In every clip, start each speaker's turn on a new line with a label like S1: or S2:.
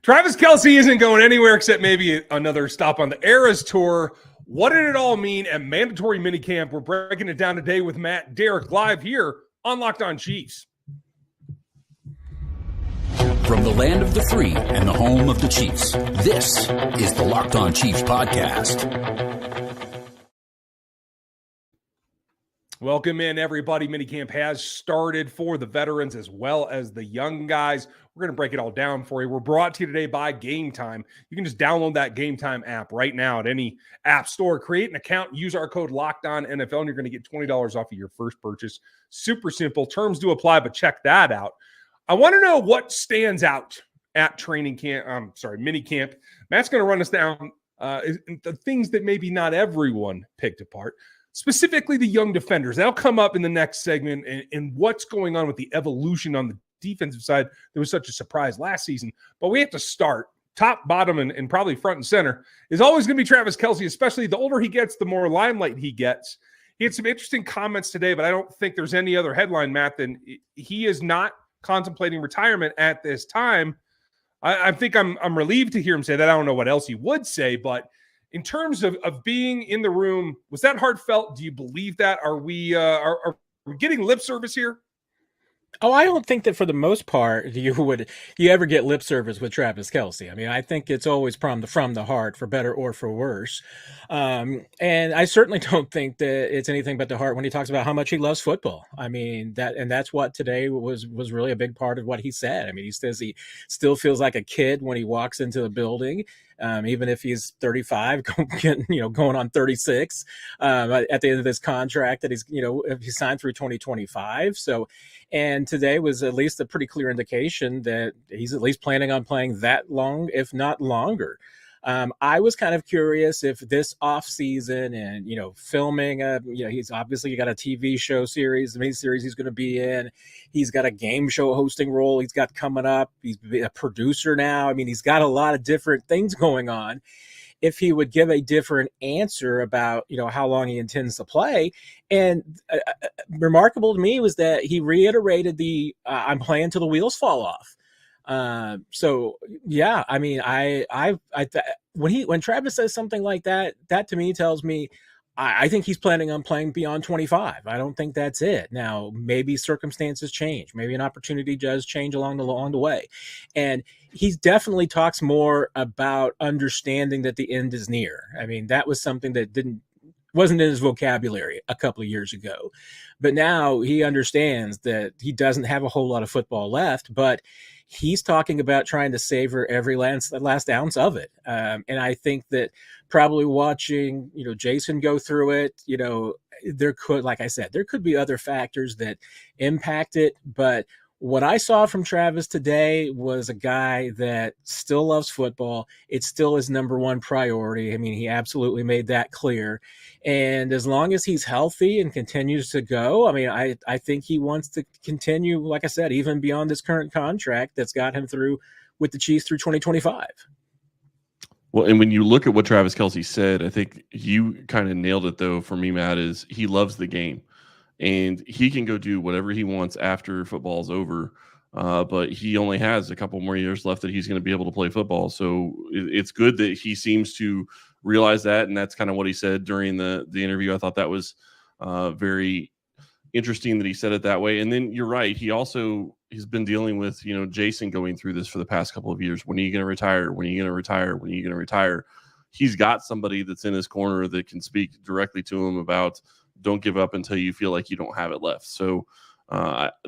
S1: Travis Kelce isn't going anywhere except maybe another stop on the Eras Tour. What did it all mean at mandatory minicamp? We're breaking it down today with Matt Derrick live here on Locked On Chiefs.
S2: From the land of the free and the home of the Chiefs, this is the Locked On Chiefs podcast.
S1: Welcome in, everybody. Minicamp has started for the veterans as well as the young guys. We're going to break it all down for you. We're brought to you today by Gametime. You can just download that Gametime app right now at any app store. Create an account, use our code LOCKEDONNFL, and you're going to get $20 off of your first purchase. Super simple. Terms do apply, but check that out. I want to know what stands out at minicamp. Matt's going to run us down the things that maybe not everyone picked apart. Specifically the young defenders. That'll come up in the next segment and what's going on with the evolution on the defensive side. There was such a surprise last season. But we have to start top, bottom, and probably front and center is always going to be Travis Kelce, especially the older he gets, the more limelight he gets. He had some interesting comments today, but I don't think there's any other headline, Matt, than he is not contemplating retirement at this time. I think I'm relieved to hear him say that. I don't know what else he would say, but in terms of being in the room, was that heartfelt? Do you believe that? Are we getting lip service here?
S3: Oh, I don't think that for the most part you ever get lip service with Travis Kelce. I mean, I think it's always from the heart, for better or for worse. And I certainly don't think that it's anything but the heart when he talks about how much he loves football. I mean, that's what today was really a big part of what he said. I mean, he says he still feels like a kid when he walks into the building. Even if he's 35, going on 36 at the end of this contract that if he signed through 2025. So, and today was at least a pretty clear indication that he's at least planning on playing that long, if not longer. I was kind of curious if this offseason and, filming, he's obviously got a TV show series, a miniseries he's going to be in. He's got a game show hosting role he's got coming up. He's a producer now. I mean, he's got a lot of different things going on. If he would give a different answer about, how long he intends to play. And remarkable to me was that he reiterated I'm playing till the wheels fall off. So yeah, I mean, when Travis says something like that, that to me tells me, I think he's planning on playing beyond 25. I don't think that's it. Now, maybe circumstances change. Maybe an opportunity does change along the way. And he definitely talks more about understanding that the end is near. I mean, that was something that wasn't in his vocabulary a couple of years ago. But now he understands that he doesn't have a whole lot of football left, but he's talking about trying to savor every last ounce of it. And I think that probably watching, Jason go through it, there could be other factors that impact it. But what I saw from Travis today was a guy that still loves football. It's still his number one priority. I mean, he absolutely made that clear. And as long as he's healthy and continues to go, I mean, I think he wants to continue, like I said, even beyond this current contract that's got him through with the Chiefs through 2025.
S4: Well, and when you look at what Travis Kelce said, I think you kind of nailed it, though, for me, Matt, is he loves the game. And he can go do whatever he wants after football's over, but he only has a couple more years left that he's going to be able to play football. So it's good that he seems to realize that, and that's kind of what he said during the interview. I thought that was very interesting that he said it that way. And then you're right. He's been dealing with, Jason going through this for the past couple of years. When are you going to retire? When are you going to retire? When are you going to retire? He's got somebody that's in his corner that can speak directly to him about don't give up until you feel like you don't have it left. So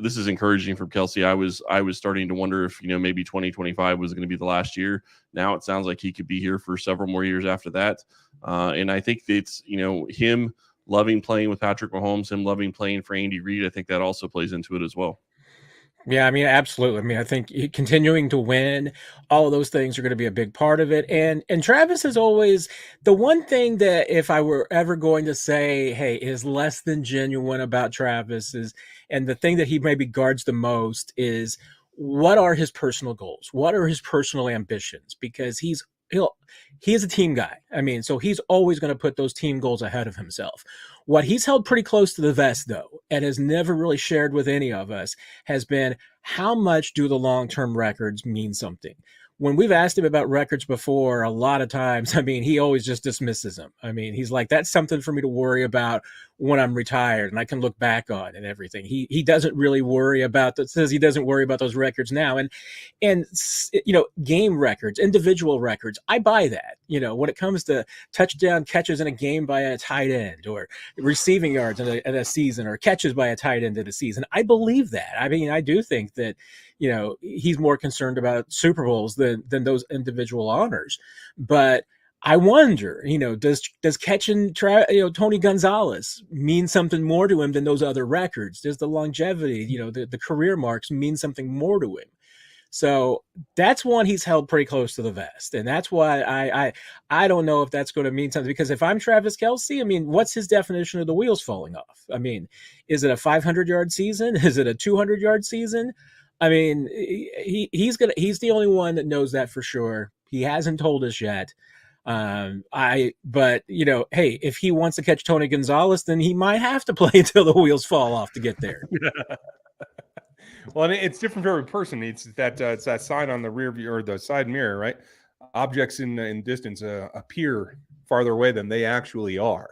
S4: this is encouraging from Kelce. I was starting to wonder if, maybe 2025 was going to be the last year. Now it sounds like he could be here for several more years after that. And I think it's, him loving playing with Patrick Mahomes, him loving playing for Andy Reid. I think that also plays into it as well.
S3: Yeah, I mean, absolutely. I mean, I think continuing to win, all of those things are going to be a big part of it. And Travis is always the one thing that if I were ever going to say, hey, is less than genuine about Travis is, and the thing that he maybe guards the most is what are his personal goals? What are his personal ambitions? Because he is a team guy. I mean, so he's always going to put those team goals ahead of himself. What he's held pretty close to the vest, though, and has never really shared with any of us, has been how much do the long-term records mean something? when we've asked him about records before, a lot of times, I mean, he always just dismisses them. I mean, he's like, that's something for me to worry about when I'm retired and I can look back on and everything. He doesn't really worry about that, says he doesn't worry about those records now. And, game records, individual records, I buy that. When it comes to touchdown catches in a game by a tight end, or receiving yards in a season, or catches by a tight end in a season, I believe that. I mean, I do think that, he's more concerned about Super Bowls than those individual honors. But I wonder, does catching Tony Gonzalez mean something more to him than those other records? Does the longevity, the career marks mean something more to him? So that's one he's held pretty close to the vest. And that's why I don't know if that's going to mean something, because if I'm Travis Kelce, I mean, what's his definition of the wheels falling off? I mean, is it a 500-yard season? Is it a 200-yard season? I mean, he's the only one that knows that for sure. He hasn't told us yet. Hey, if he wants to catch Tony Gonzalez, then he might have to play until the wheels fall off to get there.
S1: Well, and it's different for every person. It's that sign on the rear view or the side mirror, right? Objects in distance appear farther away than they actually are.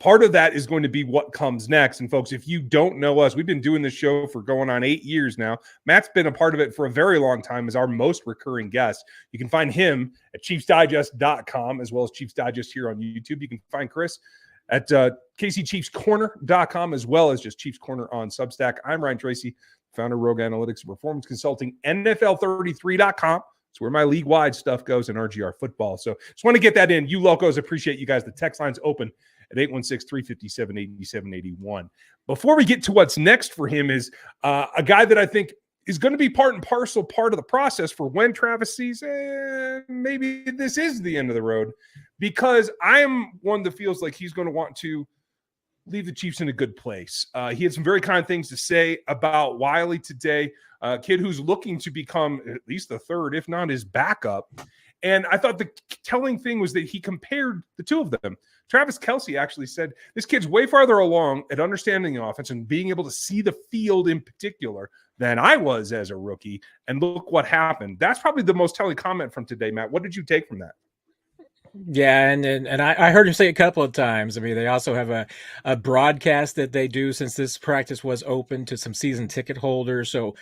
S1: Part of that is going to be what comes next. And folks, if you don't know us, we've been doing this show for going on 8 years now. Matt's been a part of it for a very long time as our most recurring guest. You can find him at ChiefsDigest.com, as well as Chiefs Digest here on YouTube. You can find Chris at KCChiefsCorner.com, as well as just Chiefs Corner on Substack. I'm Ryan Tracy, founder of Rogue Analytics and Performance Consulting, NFL33.com. It's where my league-wide stuff goes in RGR football. So just want to get that in. You locos, appreciate you guys. The text line's open at 816-357-8781. Before we get to what's next for him is a guy that I think is going to be part and parcel part of the process for when Travis sees maybe this is the end of the road, because I am one that feels like he's going to want to leave the Chiefs in a good place. He had some very kind things to say about Wiley today, a kid who's looking to become at least the third, if not his backup. And I thought the telling thing was that he compared the two of them. Travis Kelce actually said, this kid's way farther along at understanding the offense and being able to see the field in particular than I was as a rookie. And look what happened. That's probably the most telling comment from today, Matt. What did you take from that?
S3: Yeah, and I heard him say a couple of times. I mean, they also have a broadcast that they do, since this practice was open to some season ticket holders. So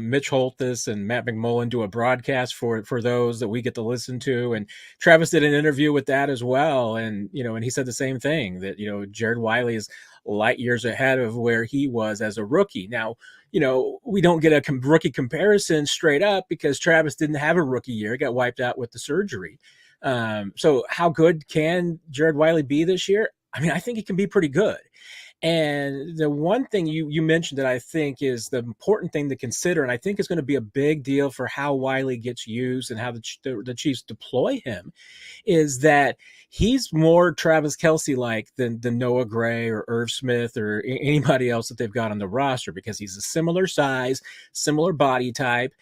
S3: Mitch Holthus and Matt McMullen do a broadcast for those that we get to listen to. And Travis did an interview with that as well. And, and he said the same thing, that, Jared Wiley is light years ahead of where he was as a rookie. Now, we don't get a rookie comparison straight up because Travis didn't have a rookie year. He got wiped out with the surgery. So how good can Jared Wiley be this year? I mean, I think he can be pretty good. And the one thing you mentioned that I think is the important thing to consider, and I think is going to be a big deal for how Wiley gets used and how the Chiefs deploy him, is that he's more Travis Kelce-like than Noah Gray or Irv Smith or anybody else that they've got on the roster, because he's a similar size, similar body type,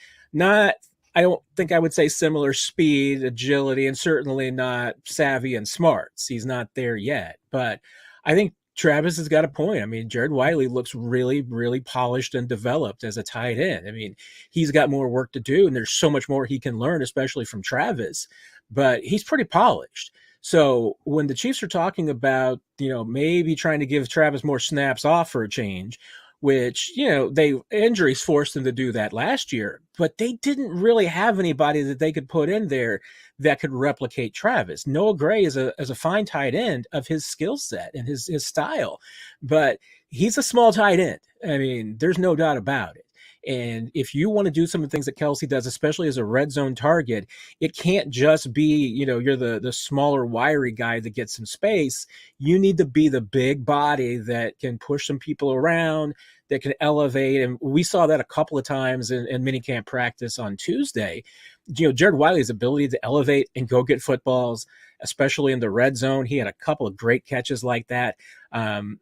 S3: I don't think I would say similar speed, agility, and certainly not savvy and smarts. He's not there yet. But I think Travis has got a point. I mean, Jared Wiley looks really, really polished and developed as a tight end. I mean, he's got more work to do, and there's so much more he can learn, especially from Travis. But he's pretty polished. So when the Chiefs are talking about, maybe trying to give Travis more snaps off for a change, which, injuries forced them to do that last year, but they didn't really have anybody that they could put in there that could replicate Travis. Noah Gray is a fine tight end of his skill set and his style, but he's a small tight end. I mean, there's no doubt about it. And if you want to do some of the things that Kelce does, especially as a red zone target, it can't just be, you're the smaller, wiry guy that gets some space. You need to be the big body that can push some people around, that can elevate. And we saw that a couple of times in minicamp practice on Tuesday. Jared Wiley's ability to elevate and go get footballs, especially in the red zone. He had a couple of great catches like that.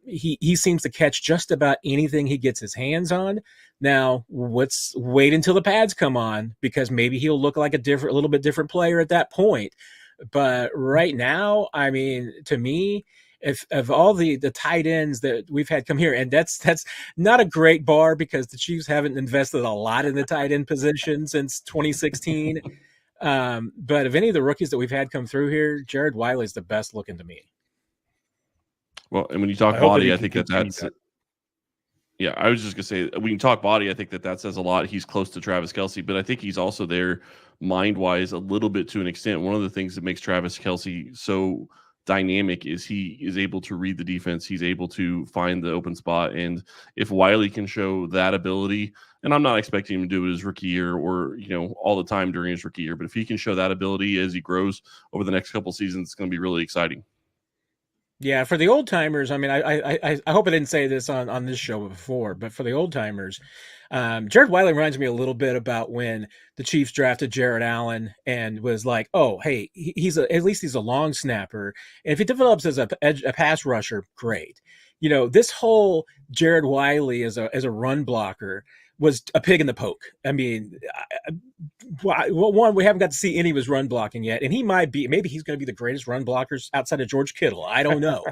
S3: He seems to catch just about anything he gets his hands on. Now, let's wait until the pads come on, because maybe he'll look like a little bit different player at that point. But right now, I mean, to me, if of all the tight ends that we've had come here, and that's not a great bar, because the Chiefs haven't invested a lot in the tight end position since 2016. But of any of the rookies that we've had come through here, Jared Wiley is the best looking to me.
S4: Well, and when you talk body, I think that's yeah, I was just going to say, when you talk body, I think that says a lot. He's close to Travis Kelce, but I think he's also there mind-wise a little bit to an extent. One of the things that makes Travis Kelce so dynamic is he is able to read the defense. He's able to find the open spot. And if Wiley can show that ability, and I'm not expecting him to do it his rookie year or, all the time during his rookie year, but if he can show that ability as he grows over the next couple of seasons, it's going to be really exciting.
S3: Yeah, for the old timers, I mean, I hope I didn't say this on this show before, but for the old timers, Jared Wiley reminds me a little bit about when the Chiefs drafted Jared Allen and was like, oh, hey, at least he's a long snapper, and if he develops as a pass rusher, great. This whole Jared Wiley as a run blocker was a pig in the poke. I mean, one, we haven't got to see any of his run blocking yet, and maybe he's going to be the greatest run blockers outside of George Kittle. I don't know,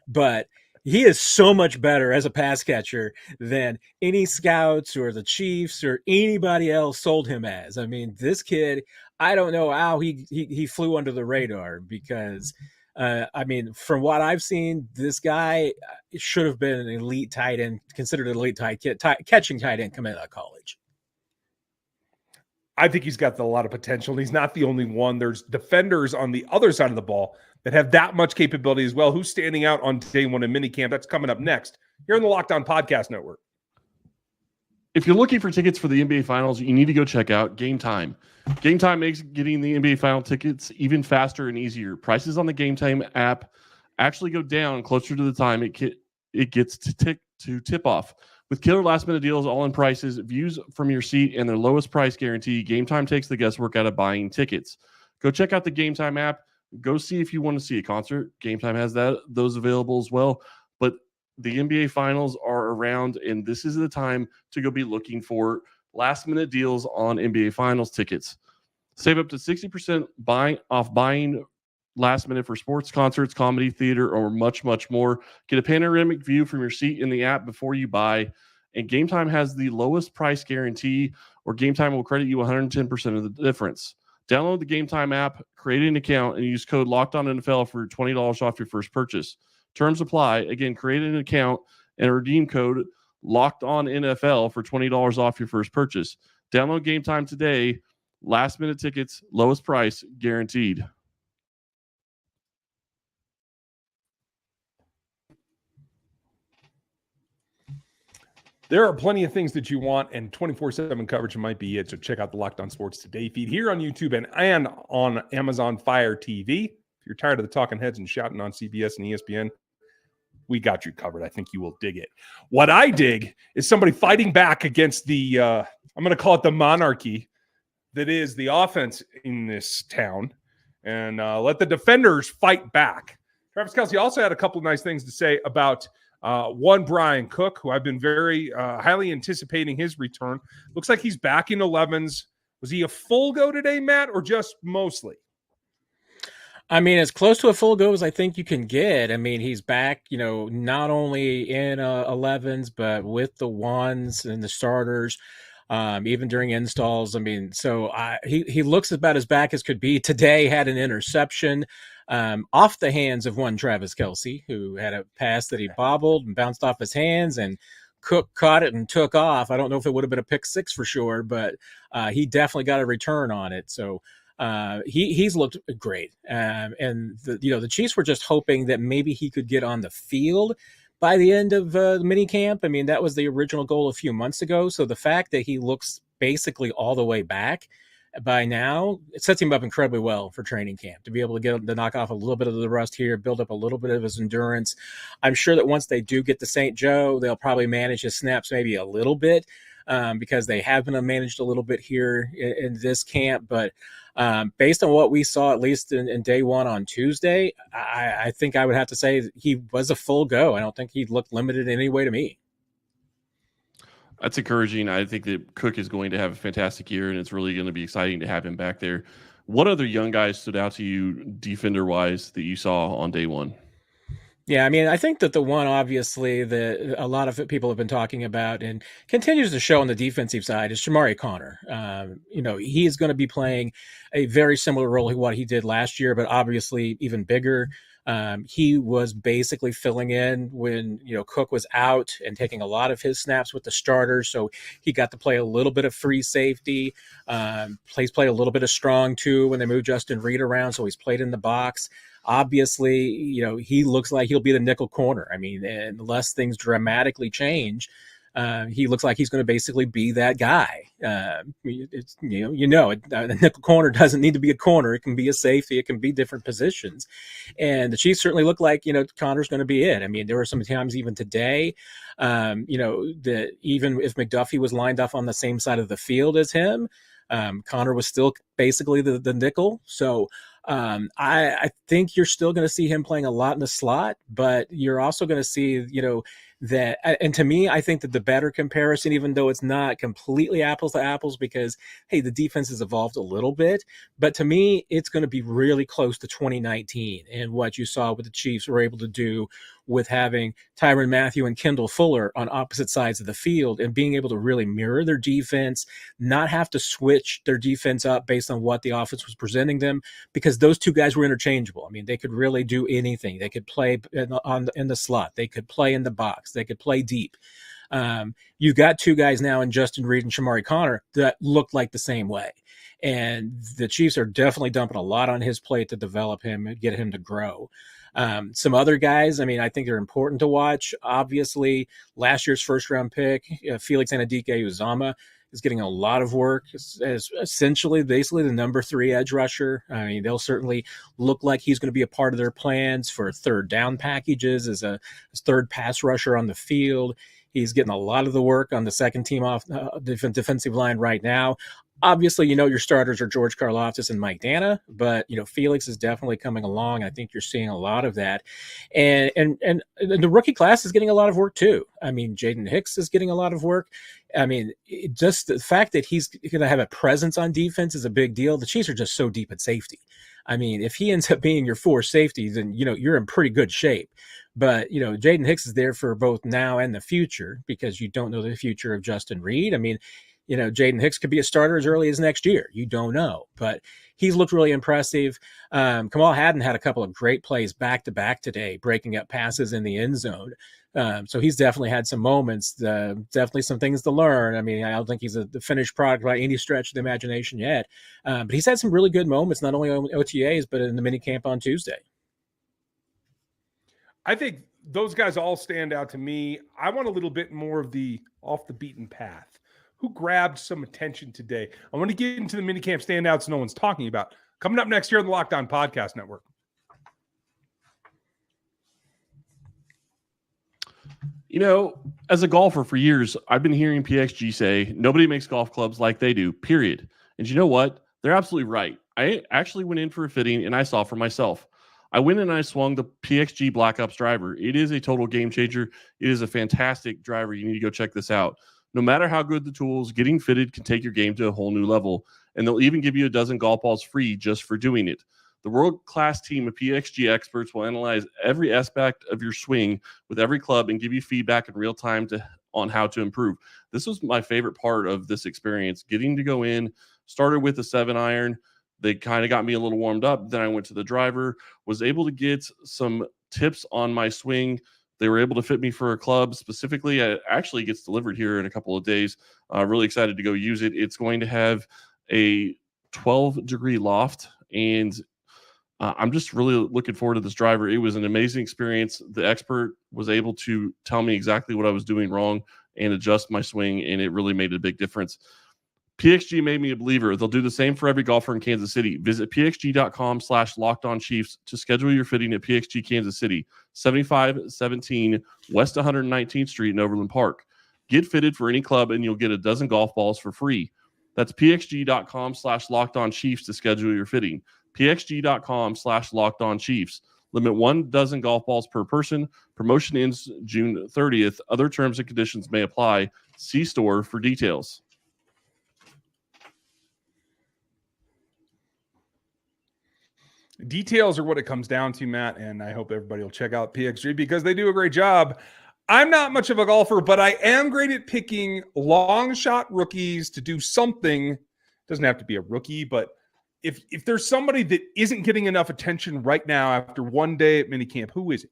S3: but he is so much better as a pass catcher than any scouts or the Chiefs or anybody else sold him as. I mean, this kid, I don't know how he flew under the radar because, from what I've seen, this guy should have been an elite tight end, considered an elite catching tight end coming out of college.
S1: I think he's got a lot of potential. And he's not the only one. There's defenders on the other side of the ball that have that much capability as well. Who's standing out on day one in minicamp? That's coming up next here on the Locked On Podcast Network.
S4: If you're looking for tickets for the NBA Finals, you need to go check out Gametime. Gametime makes getting the NBA Final tickets even faster and easier. Prices on the Gametime app actually go down closer to the time it gets to tip off. With killer last-minute deals, all-in prices, views from your seat, and their lowest price guarantee, Gametime takes the guesswork out of buying tickets. Go check out the Gametime app. Go see if you want to see a concert. Gametime has those available as well. But the NBA Finals are around, and this is the time to go be looking for last-minute deals on NBA Finals tickets. Save up to 60% buying last minute for sports, concerts, comedy, theater, or much, much more. Get a panoramic view from your seat in the app before you buy. And Gametime has the lowest price guarantee, or Gametime will credit you 110% of the difference. Download the Gametime app, create an account, and use code LOCKEDONNFL for $20 off your first purchase. Terms apply. Again, create an account and redeem code LOCKEDONNFL for $20 off your first purchase. Download Gametime today. Last minute tickets, lowest price guaranteed.
S1: There are plenty of things that you want, and 24/7 coverage might be it. So check out the Locked On Sports Today feed here on YouTube and on Amazon Fire TV. If you're tired of the talking heads and shouting on CBS and ESPN, we got you covered. I think you will dig it. What I dig is somebody fighting back against the, I'm going to call it the monarchy that is the offense in this town, and let the defenders fight back. Travis Kelce also had a couple of nice things to say about Bryan Cook, who I've been very highly anticipating his return. Looks like he's back in 11s. Was he a full go today, Matt, or just mostly?
S3: I mean, as close to a full go as I think you can get. I mean, he's back, not only in 11s, but with the ones and the starters, even during installs. I mean, so he looks about as back as could be. Today had an interception off the hands of one Travis Kelce, who had a pass that he bobbled and bounced off his hands, and Cook caught it and took off. I don't know if it would have been a pick six for sure, but he definitely got a return on it. So he's looked great. And the Chiefs were just hoping that maybe he could get on the field by the end of the mini camp. I mean, that was the original goal a few months ago. So the fact that he looks basically all the way back by now, it sets him up incredibly well for training camp to be able to get to knock off a little bit of the rust here, build up a little bit of his endurance. I'm sure that once they do get to St. Joe, they'll probably manage his snaps maybe a little bit because they have been managed a little bit here in this camp. But based on what we saw, at least in day one on Tuesday, I think I would have to say he was a full go. I don't think he looked limited in any way to me.
S4: That's encouraging. I think that Cook is going to have a fantastic year, and it's really going to be exciting to have him back there. What other young guys stood out to you defender-wise that you saw on day one?
S3: Yeah, I mean, I think that the one obviously that a lot of people have been talking about and continues to show on the defensive side is Shamari Connor. He is going to be playing a very similar role to what he did last year, but obviously even bigger. He was basically filling in when Cook was out and taking a lot of his snaps with the starters, so he got to play a little bit of free safety. Play a little bit of strong too when they moved Justin Reed around, so he's played in the box. Obviously, he looks like he'll be the nickel corner. I mean, unless things dramatically change, he looks like he's going to basically be that guy. A nickel corner doesn't need to be a corner. It can be a safety. It can be different positions. And the Chiefs certainly look like, Connor's going to be it. I mean, there were some times even today, that even if McDuffie was lined up on the same side of the field as him, Connor was still basically the nickel. So I think you're still going to see him playing a lot in the slot, but you're also going to see, that, and to me, I think that the better comparison, even though it's not completely apples to apples, because, hey, the defense has evolved a little bit, but to me, it's going to be really close to 2019 and what you saw what the Chiefs were able to do with having Tyrann Mathieu and Kendall Fuller on opposite sides of the field and being able to really mirror their defense, not have to switch their defense up based on what the offense was presenting them, because those two guys were interchangeable. I mean, they could really do anything. They could play in the slot. They could play in the box. They could play deep. You've got two guys now in Justin Reed and Shamari Connor that look like the same way. And the Chiefs are definitely dumping a lot on his plate to develop him and get him to grow. Some other guys, I mean, I think they're important to watch. Obviously, last year's first-round pick, Felix Anudike-Uzomah, is getting a lot of work as essentially basically the number 3 edge rusher. I mean, they'll certainly look like he's going to be a part of their plans for third down packages as third pass rusher on the field. He's getting a lot of the work on the second team off defensive line right now. Obviously, your starters are George Karlaftis and Mike Dana, but, Felix is definitely coming along. I think you're seeing a lot of that. And the rookie class is getting a lot of work too. I mean, Jaden Hicks is getting a lot of work. I mean, just the fact that he's going to have a presence on defense is a big deal. The Chiefs are just so deep at safety. I mean, if he ends up being your 4 safety, then, you're in pretty good shape. But, Jaden Hicks is there for both now and the future because you don't know the future of Justin Reed. I mean, Jaden Hicks could be a starter as early as next year. You don't know, but he's looked really impressive. Kamal Hadden had a couple of great plays back-to-back today, breaking up passes in the end zone. So he's definitely had some moments, definitely some things to learn. I mean, I don't think he's the finished product by any stretch of the imagination yet. But he's had some really good moments, not only on OTAs, but in the minicamp on Tuesday.
S1: I think those guys all stand out to me. I want a little bit more of the off the beaten path. Who grabbed some attention today? I want to get into the minicamp standouts no one's talking about. Coming up next year on the Locked On Podcast Network.
S4: As a golfer for years, I've been hearing PXG say nobody makes golf clubs like they do, period. And you know what? They're absolutely right. I actually went in for a fitting and I saw for myself. I went in and I swung the PXG Black Ops driver. It is a total game changer. It is a fantastic driver. You need to go check this out. No matter how good the tools, getting fitted can take your game to a whole new level. And they'll even give you a dozen golf balls free just for doing it. The world-class team of PXG experts will analyze every aspect of your swing with every club and give you feedback in real time on how to improve. This was my favorite part of this experience, getting to go in, started with a 7-iron. They kind of got me a little warmed up. Then I went to the driver, was able to get some tips on my swing. They were able to fit me for a club specifically. It actually gets delivered here in a couple of days. Really excited to go use it. It's going to have a 12-degree loft, and I'm just really looking forward to this driver. It was an amazing experience. The expert was able to tell me exactly what I was doing wrong and adjust my swing, and it really made a big difference. PXG made me a believer. They'll do the same for every golfer in Kansas City. Visit pxg.com/lockedonchiefs to schedule your fitting at PXG Kansas City, 7517 West 119th Street in Overland Park. Get fitted for any club and you'll get a dozen golf balls for free. That's pxg.com/lockedonchiefs to schedule your fitting. pxg.com/lockedonchiefs. Limit 1 dozen golf balls per person. Promotion ends June 30th. Other terms and conditions may apply. See store for details.
S1: Details are what it comes down to, Matt, and I hope everybody will check out PXG because they do a great job. I'm not much of a golfer, but I am great at picking long shot rookies to do something. Doesn't have to be a rookie, but if there's somebody that isn't getting enough attention right now after one day at minicamp, who is it?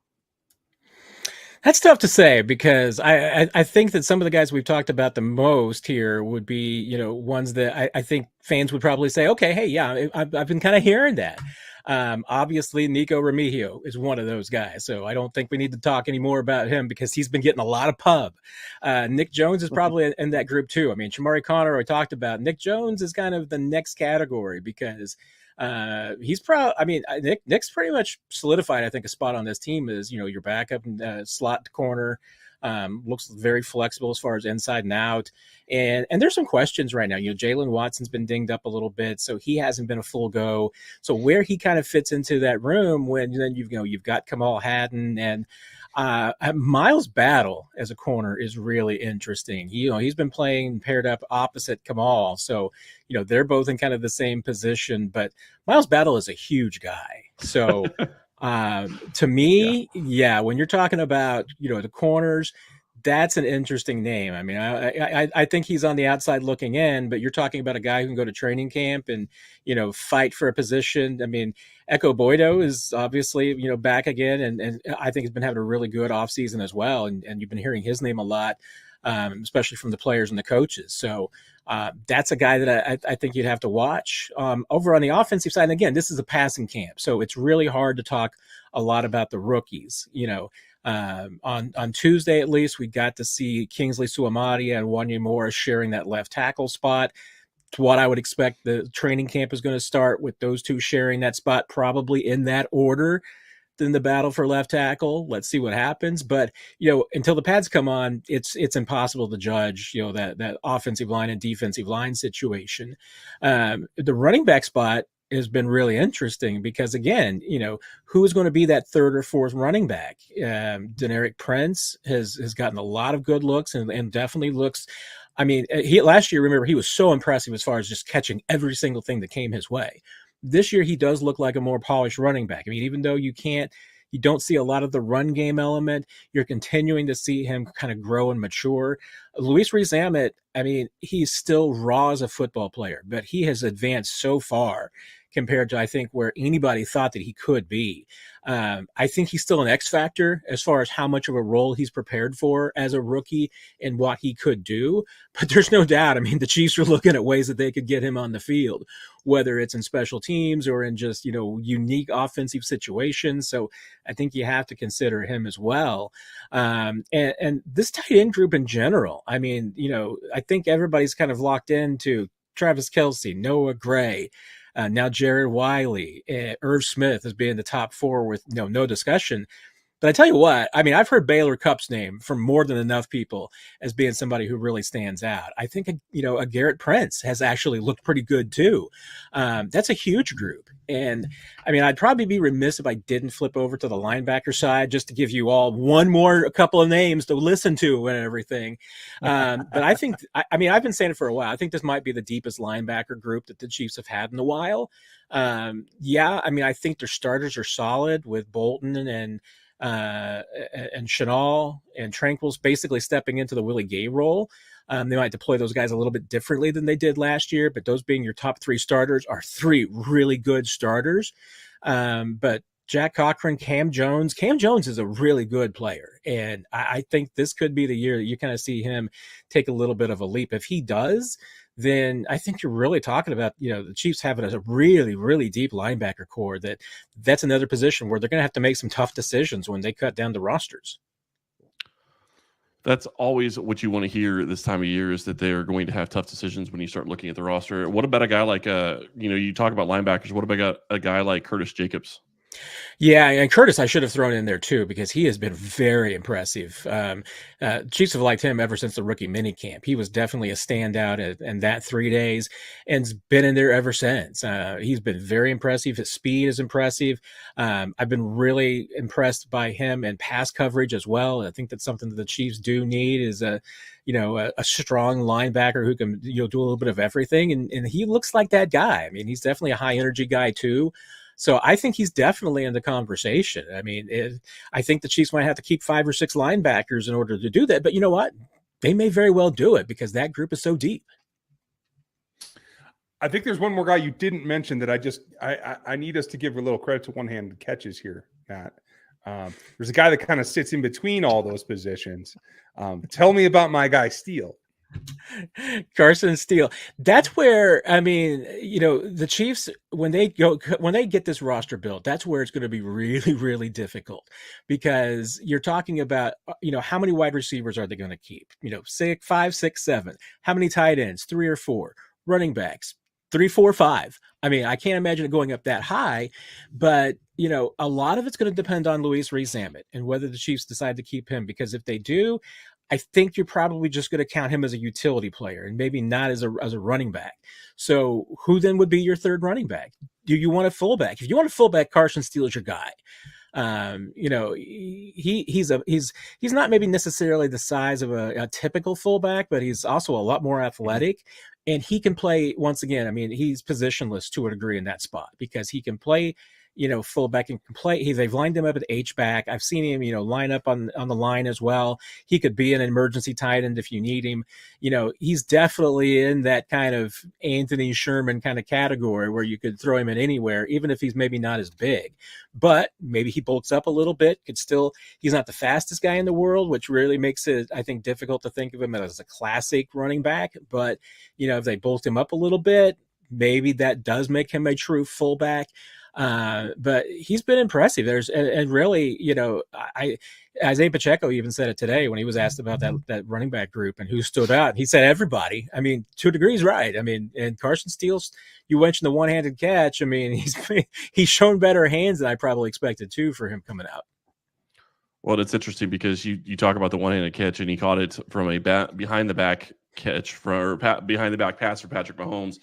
S3: That's tough to say because I think that some of the guys we've talked about the most here would be, ones that I think fans would probably say, okay, hey, yeah, I've been kind of hearing that. Obviously, Nico Remigio is one of those guys, so I don't think we need to talk any more about him because he's been getting a lot of pub. Nick Jones is probably in that group too. I mean, Shamari Connor, I talked about. Nick Jones is kind of the next category because he's Nick's pretty much solidified, I think, a spot on this team is, your backup slot corner. Looks very flexible as far as inside and out. And there's some questions right now. Jalen Watson's been dinged up a little bit, so he hasn't been a full go. So where he kind of fits into that room when then you've got Kamal Hadden and Miles Battle as a corner is really interesting. He's been playing paired up opposite Kamal. So, they're both in kind of the same position, but Miles Battle is a huge guy. So to me, when you're talking about, the corners, that's an interesting name. I mean, I think he's on the outside looking in, but you're talking about a guy who can go to training camp and, fight for a position. I mean, Echo Boydo is obviously, back again. And I think he's been having a really good offseason as well. And you've been hearing his name a lot, especially from the players and the coaches. So that's a guy that I think you'd have to watch. Over on the offensive side, and again, this is a passing camp, so it's really hard to talk a lot about the rookies. On Tuesday at least, we got to see Kingsley Suamadi and Wanya Morris sharing that left tackle spot. It's what I would expect the training camp is going to start with those two sharing that spot, probably in that order. In the battle for left tackle. Let's see what happens. But, until the pads come on, it's impossible to judge, that offensive line and defensive line situation. The running back spot has been really interesting because, again, who is going to be that third or fourth running back? Deneric Prince has gotten a lot of good looks and definitely looks. I mean, last year, remember, he was so impressive as far as just catching every single thing that came his way. This year, he does look like a more polished running back. I mean, even though you don't see a lot of the run game element, you're continuing to see him kind of grow and mature. Luis Rees-Zammit, I mean, he's still raw as a football player, but he has advanced so far compared to, I think, where anybody thought that he could be. I think he's still an X factor as far as how much of a role he's prepared for as a rookie and what he could do. But there's no doubt, I mean, the Chiefs are looking at ways that they could get him on the field, whether it's in special teams or in just, unique offensive situations. So I think you have to consider him as well. And this tight end group in general, I mean, I think everybody's kind of locked into Travis Kelce, Noah Gray, now Jared Wiley, Irv Smith as being the top four with no discussion. But I tell you what, I mean, I've heard Baylor Cupp's name from more than enough people as being somebody who really stands out. I think, a Garrett Prince has actually looked pretty good too. That's a huge group. And I mean, I'd probably be remiss if I didn't flip over to the linebacker side just to give you all a couple of names to listen to and everything. But I think, I've been saying it for a while. I think this might be the deepest linebacker group that the Chiefs have had in a while. I mean, I think their starters are solid with Bolton and Chenal and Tranquil's basically stepping into the Willie Gay role. They might deploy those guys a little bit differently than they did last year, but those being your top three starters are three really good starters. But Jack Cochran, Cam Jones is a really good player. And I think this could be the year that you kind of see him take a little bit of a leap. If he does, then I think you're really talking about, the Chiefs having a really, really deep linebacker core that's another position where they're going to have to make some tough decisions when they cut down the rosters.
S4: That's always what you want to hear this time of year is that they are going to have tough decisions when you start looking at the roster. What about a guy like, you talk about linebackers. What about a guy like Curtis Jacobs?
S3: Yeah, and Curtis I should have thrown in there too because he has been very impressive. Chiefs have liked him ever since the rookie minicamp. He was definitely a standout in that 3 days and's been in there ever since. He's been very impressive. His speed is impressive. I've been really impressed by him in pass coverage as well. I think that's something that the Chiefs do need is a strong linebacker who can do a little bit of everything, and he looks like that guy. I mean, he's definitely a high energy guy too. So I think he's definitely in the conversation. I mean, I think the Chiefs might have to keep 5 or 6 linebackers in order to do that. But you know what? They may very well do it because that group is so deep.
S1: I think there's one more guy you didn't mention that I need us to give a little credit to one-handed catches here, Matt. There's a guy that kind of sits in between all those positions. Tell me about my guy Steele.
S3: Carson Steele. That's where, I mean, you know, the Chiefs, when they get this roster built, that's where it's going to be really, really difficult, because you're talking about, you know, how many wide receivers are they going to keep? You know, 5, 6, 7. How many tight ends? 3 or 4. Running backs? 3, 4, 5. I mean, I can't imagine it going up that high, but you know, a lot of it's going to depend on Luis Rees-Zammit and whether the Chiefs decide to keep him, because if they do, I think you're probably just going to count him as a utility player and maybe not as a running back. So who then would be your third running back? Do you want a fullback? If you want a fullback, Carson Steele is your guy. You know, he's not maybe necessarily the size of a typical fullback, but he's also a lot more athletic, and he can play, once again, I mean, he's positionless to a degree in that spot because he can play, you know, fullback and can play. They've lined him up at H-back. I've seen him, you know, line up on the line as well. He could be an emergency tight end if you need him. You know, he's definitely in that kind of Anthony Sherman kind of category where you could throw him in anywhere, even if he's maybe not as big. But maybe he bulks up a little bit. He's not the fastest guy in the world, which really makes it, I think, difficult to think of him as a classic running back. But, you know, if they bulked him up a little bit, maybe that does make him a true fullback. But he's been impressive. And really, you know, Isaiah Pacheco even said it today when he was asked about that running back group and who stood out. He said everybody. I mean, to a degree, he's right. I mean, and Carson Steele's, you mentioned the one-handed catch. I mean, he's shown better hands than I probably expected too for him coming out.
S4: Well, it's interesting because you talk about the one-handed catch, and he caught it from a behind the back catch behind the back pass for Patrick Mahomes.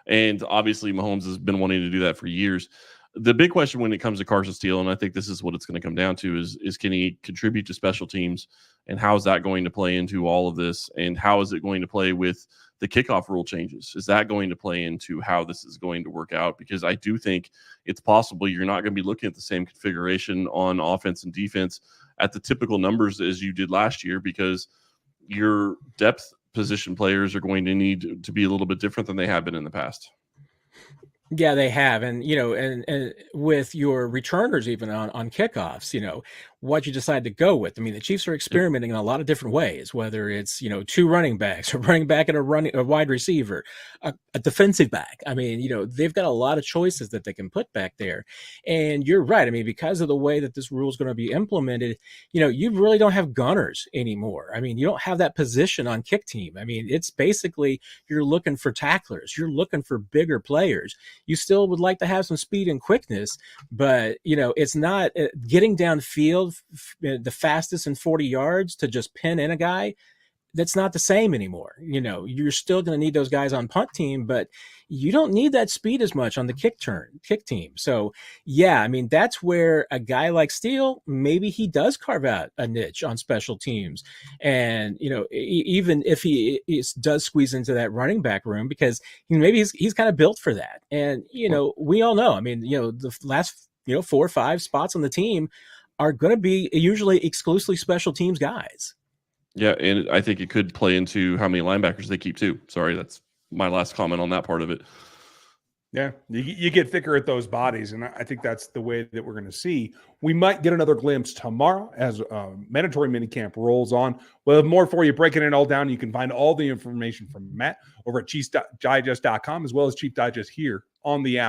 S4: And obviously Mahomes has been wanting to do that for years. The big question when it comes to Carson Steele, and I think this is what it's going to come down to, is can he contribute to special teams, and how is that going to play into all of this, and how is it going to play with the kickoff rule changes? Is that going to play into how this is going to work out? Because I do think it's possible you're not going to be looking at the same configuration on offense and defense at the typical numbers as you did last year, because your depth position players are going to need to be a little bit different than they have been in the past.
S3: Yeah, they have. And, you know, and with your returners, even on kickoffs, you know, what you decide to go with. I mean, the Chiefs are experimenting in a lot of different ways, whether it's, you know, 2 running backs, a running back and a wide receiver, a defensive back. I mean, you know, they've got a lot of choices that they can put back there. And you're right. I mean, because of the way that this rule is going to be implemented, you know, you really don't have gunners anymore. I mean, you don't have that position on kick team. I mean, it's basically you're looking for tacklers. You're looking for bigger players. You still would like to have some speed and quickness, but, you know, it's not getting downfield the fastest in 40 yards to just pin in a guy. That's not the same anymore. You know, you're still going to need those guys on punt team, but you don't need that speed as much on the kick team. So yeah, I mean, that's where a guy like Steele, maybe he does carve out a niche on special teams. And, you know, even if he does squeeze into that running back room, because maybe he's kind of built for that. And, you know, we all know, I mean, you know, the last, you know, 4 or 5 spots on the team are going to be usually exclusively special teams guys.
S4: Yeah, and I think it could play into how many linebackers they keep too. Sorry, that's my last comment on that part of it.
S1: Yeah, you get thicker at those bodies, and I think that's the way that we're going to see. We might get another glimpse tomorrow as mandatory minicamp rolls on. We'll have more for you, breaking it all down. You can find all the information from Matt over at ChiefsDigest.com, as well as Chief Digest here on the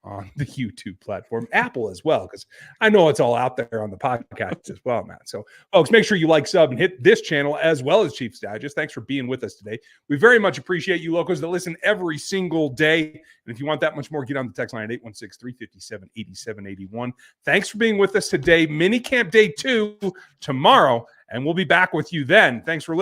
S1: on the YouTube platform, Apple as well, because I know it's all out there on the podcast as well, Matt. So, folks, make sure you like, sub, and hit this channel as well as Chiefs Digest. Thanks for being with us today. We very much appreciate you locals that listen every single day. And if you want that much more, get on the text line at 816-357-8781. Thanks for being with us today. Minicamp Day 2 tomorrow, and we'll be back with you then. Thanks for listening.